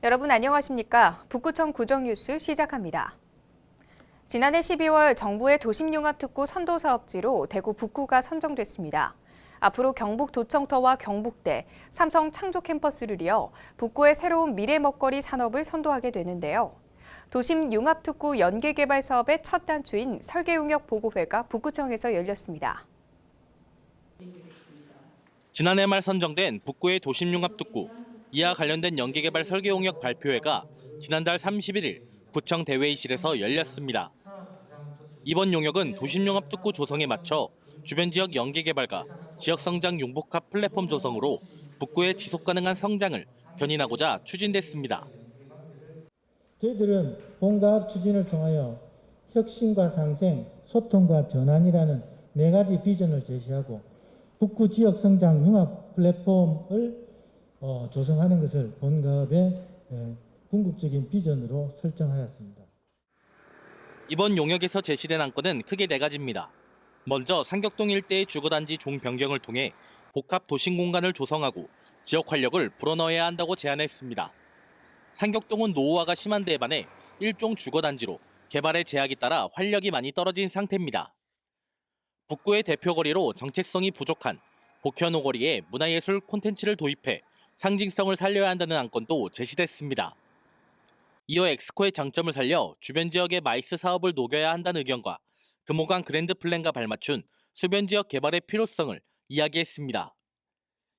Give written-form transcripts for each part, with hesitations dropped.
여러분 안녕하십니까? 북구청 구정뉴스 시작합니다. 지난해 12월 정부의 도심융합특구 선도사업지로 대구 북구가 선정됐습니다. 앞으로 경북도청터와 경북대, 삼성 창조캠퍼스를 이어 북구의 새로운 미래 먹거리 산업을 선도하게 되는데요. 도심융합특구 연계개발 사업의 첫 단추인 설계용역 보고회가 북구청에서 열렸습니다. 지난해 말 선정된 북구의 도심융합특구, 이와 관련된 연계개발 설계용역 발표회가 지난달 31일 구청 대회의실에서 열렸습니다. 이번 용역은 도심융합특구 조성에 맞춰 주변 지역 연계개발과 지역성장 융복합 플랫폼 조성으로 북구의 지속가능한 성장을 견인하고자 추진됐습니다. 저희들은 봉합 추진을 통하여 혁신과 상생, 소통과 전환이라는 네 가지 비전을 제시하고 북구 지역 성장 융합 플랫폼을 조성하는 것을 본가업의 궁극적인 비전으로 설정하였습니다. 이번 용역에서 제시된 안건은 크게 네 가지입니다. 먼저 상격동 일대의 주거단지 종 변경을 통해 복합 도심 공간을 조성하고 지역 활력을 불어넣어야 한다고 제안했습니다. 상격동은 노후화가 심한 데에 반해 일종 주거단지로 개발의 제약에 따라 활력이 많이 떨어진 상태입니다. 북구의 대표거리로 정체성이 부족한 복현호 거리에 문화예술 콘텐츠를 도입해 상징성을 살려야 한다는 안건도 제시됐습니다. 이어 엑스코의 장점을 살려 주변 지역의 마이스 사업을 녹여야 한다는 의견과 금호강 그랜드 플랜과 발맞춘 수변 지역 개발의 필요성을 이야기했습니다.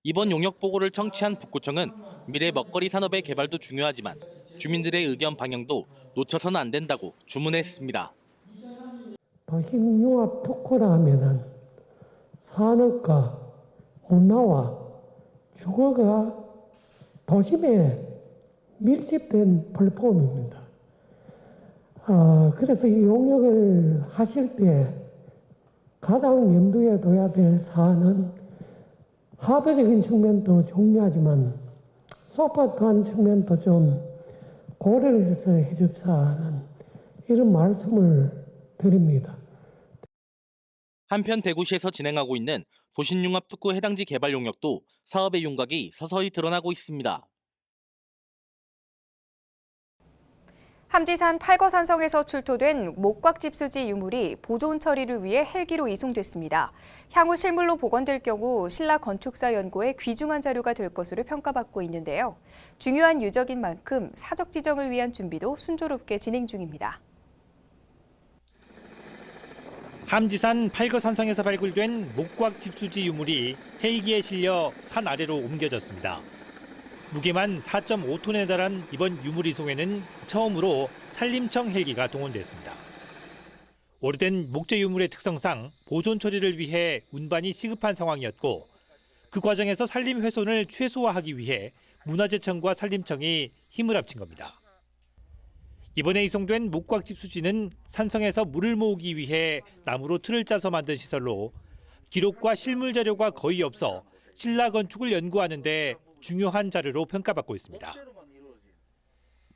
이번 용역 보고를 청취한 북구청은 미래 먹거리 산업의 개발도 중요하지만 주민들의 의견 방향도 놓쳐서는 안 된다고 주문했습니다. 도심융합 특구라 하면은 산업과 문화와 주거가 도심에 밀집된 플랫폼입니다. 그래서 이 용역을 하실 때 가장 염두에 둬야 될 사안은 하드적인 측면도 중요하지만 소프트한 측면도 좀 고려해서 해줍사 하는 이런 말씀을 드립니다. 한편 대구시에서 진행하고 있는 도심융합특구 해당지 개발 용역도 사업의 윤곽이 서서히 드러나고 있습니다. 함지산 팔거산성에서 출토된 목곽집수지 유물이 보존 처리를 위해 헬기로 이송됐습니다. 향후 실물로 복원될 경우 신라건축사연구의 귀중한 자료가 될 것으로 평가받고 있는데요. 중요한 유적인 만큼 사적 지정을 위한 준비도 순조롭게 진행 중입니다. 함지산 팔거산성에서 발굴된 목곽집수지 유물이 헬기에 실려 산 아래로 옮겨졌습니다. 무게만 4.5톤에 달한 이번 유물 이송에는 처음으로 산림청 헬기가 동원됐습니다. 오래된 목재 유물의 특성상 보존 처리를 위해 운반이 시급한 상황이었고 그 과정에서 산림 훼손을 최소화하기 위해 문화재청과 산림청이 힘을 합친 겁니다. 이번에 이송된 목곽집수지는 산성에서 물을 모으기 위해 나무로 틀을 짜서 만든 시설로 기록과 실물 자료가 거의 없어 신라 건축을 연구하는 데 중요한 자료로 평가받고 있습니다.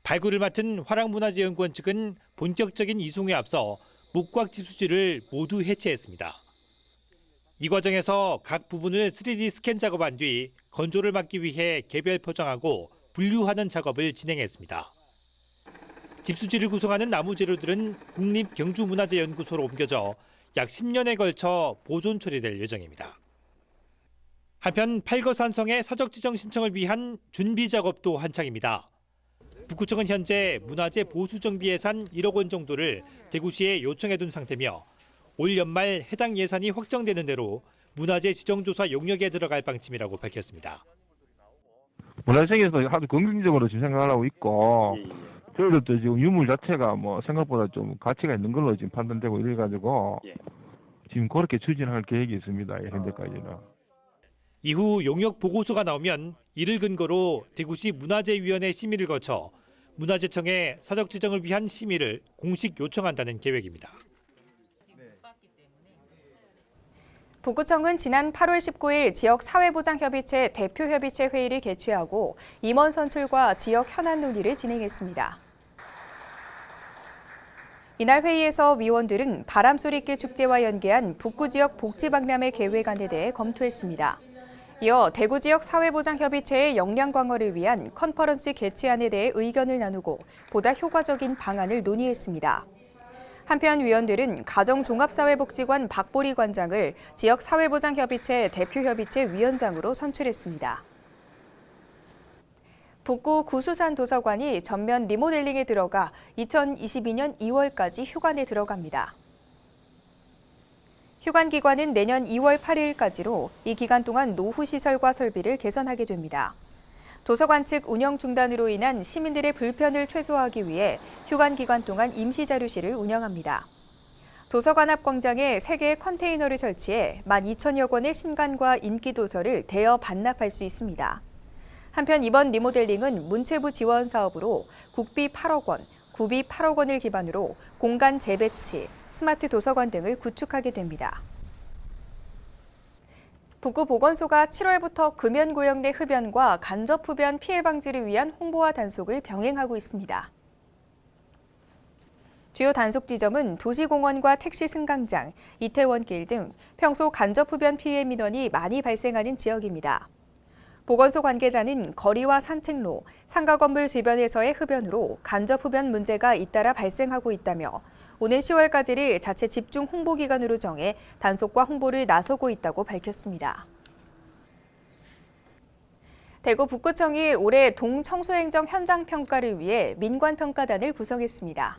발굴을 맡은 화랑문화재연구원 측은 본격적인 이송에 앞서 목곽집수지를 모두 해체했습니다. 이 과정에서 각 부분을 3D 스캔 작업한 뒤 건조를 막기 위해 개별 포장하고 분류하는 작업을 진행했습니다. 집수지를 구성하는 나무 재료들은 국립경주문화재연구소로 옮겨져 약 10년에 걸쳐 보존 처리될 예정입니다. 한편 팔거산성의 사적 지정 신청을 위한 준비 작업도 한창입니다. 북구청은 현재 문화재 보수 정비 예산 1억 원 정도를 대구시에 요청해둔 상태며 올 연말 해당 예산이 확정되는 대로 문화재 지정조사 용역에 들어갈 방침이라고 밝혔습니다. 문화재청에서 아주 긍정적으로 지금 생각하고 있고 저희들도 지금 유물 자체가 생각보다 좀 가치가 있는 걸로 지금 판단되고 이래가지고 지금 그렇게 추진할 계획이 있습니다. 현재까지는. 이후 용역 보고서가 나오면 이를 근거로 대구시 문화재위원회 심의를 거쳐 문화재청에 사적 지정을 위한 심의를 공식 요청한다는 계획입니다. 북구청은 지난 8월 19일 지역사회보장협의체 대표협의체 회의를 개최하고 임원 선출과 지역 현안 논의를 진행했습니다. 이날 회의에서 위원들은 바람소리길 축제와 연계한 북구 지역 복지박람회 계획안에 대해 검토했습니다. 이어 대구 지역 사회보장협의체의 역량 강화를 위한 컨퍼런스 개최안에 대해 의견을 나누고 보다 효과적인 방안을 논의했습니다. 한편 위원들은 가정종합사회복지관 박보리 관장을 지역 사회보장협의체 대표협의체 위원장으로 선출했습니다. 북구 구수산 도서관이 전면 리모델링에 들어가 2022년 2월까지 휴관에 들어갑니다. 휴관 기간은 내년 2월 8일까지로 이 기간 동안 노후 시설과 설비를 개선하게 됩니다. 도서관 측 운영 중단으로 인한 시민들의 불편을 최소화하기 위해 휴관 기간 동안 임시 자료실을 운영합니다. 도서관 앞 광장에 3개의 컨테이너를 설치해 12,000여 권의 신간과 인기 도서를 대여 반납할 수 있습니다. 한편 이번 리모델링은 문체부 지원 사업으로 국비 8억 원, 구비 8억 원을 기반으로 공간 재배치, 스마트 도서관 등을 구축하게 됩니다. 북구 보건소가 7월부터 금연구역 내 흡연과 간접흡연 피해 방지를 위한 홍보와 단속을 병행하고 있습니다. 주요 단속 지점은 도시공원과 택시 승강장, 이태원길 등 평소 간접흡연 피해 민원이 많이 발생하는 지역입니다. 보건소 관계자는 거리와 산책로, 상가 건물 주변에서의 흡연으로 간접흡연 문제가 잇따라 발생하고 있다며 오는 10월까지를 자체 집중 홍보 기간으로 정해 단속과 홍보를 나서고 있다고 밝혔습니다. 대구 북구청이 올해 동청소행정 현장 평가를 위해 민관평가단을 구성했습니다.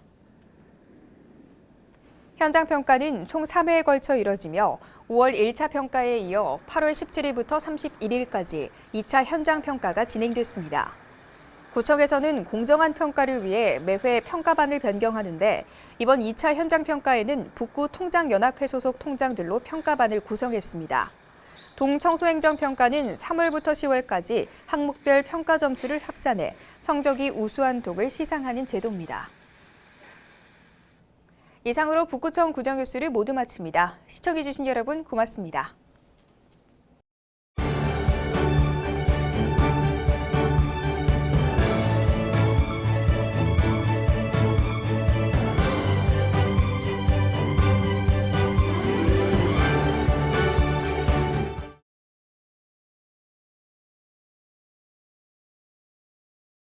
현장 평가는 총 3회에 걸쳐 이뤄지며 5월 1차 평가에 이어 8월 17일부터 31일까지 2차 현장 평가가 진행됐습니다. 구청에서는 공정한 평가를 위해 매회 평가반을 변경하는데 이번 2차 현장 평가에는 북구 통장연합회 소속 통장들로 평가반을 구성했습니다. 동청소행정평가는 3월부터 10월까지 항목별 평가 점수를 합산해 성적이 우수한 동을 시상하는 제도입니다. 이상으로 북구청 구정뉴스를 모두 마칩니다. 시청해주신 여러분 고맙습니다.